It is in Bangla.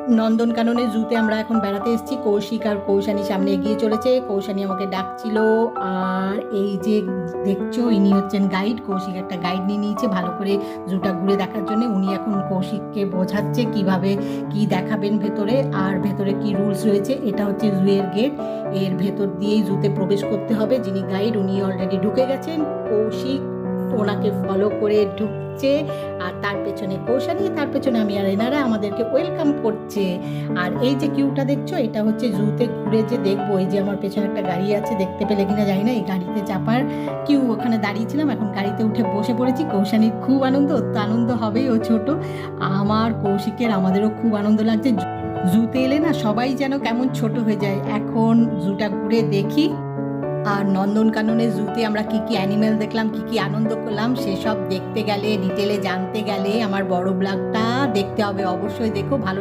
নন্দনকাননের জুতে আমরা এখন বেড়াতে এসেছি। কৌশিক আর কৌশানী সামনে এগিয়ে চলেছে। কৌশানী আমাকে ডাকছিল। আর এই যে দেখছো, ইনি হচ্ছেন গাইড। কৌশিক একটা গাইড নিয়ে নিয়েছে ভালো করে জুটা ঘুরে দেখার জন্য। উনি এখন কৌশিককে বোঝাচ্ছে কিভাবে কি দেখাবেন ভেতরে, আর ভেতরে কি রুলস রয়েছে। এটা হচ্ছে জুয়ের গেট, এর ভেতর দিয়েই জুতে প্রবেশ করতে হবে। যিনি গাইড উনি অলরেডি ঢুকে গেছেন। কৌশিক ওনাকে ফলো করে ঢুকছে, আর তার পেছনে কৌশানী, তার পেছনে আমি, আর এনারা আমাদেরকে ওয়েলকাম করছে। আর এই যে কিউটা দেখছো, এটা হচ্ছে জুতে ঘুরে যে দেখবো। এই যে আমার পেছনে একটা গাড়ি আছে, দেখতে পেলে কিনা জানি না। এই গাড়িতে চাপার কিউ, ওখানে দাঁড়িয়েছিলাম, এখন গাড়িতে উঠে বসে পড়েছি। কৌশানীর খুব আনন্দ, ওর তো আনন্দ হবেই, ও ছোট। আমার, কৌশিকের, আমাদেরও খুব আনন্দ লাগছে। জুতে এলে না সবাই যেন কেমন ছোট হয়ে যায়। এখন জুটা ঘুরে দেখি। আর নন্দনকাননের জুতে আমরা কি কি অ্যানিমেল দেখলাম, কি কি আনন্দ করলাম, সেসব দেখতে গেলে, ডিটেলে জানতে গেলে আমার বড় ব্লগটা দেখতে হবে। অবশ্যই দেখো, ভালো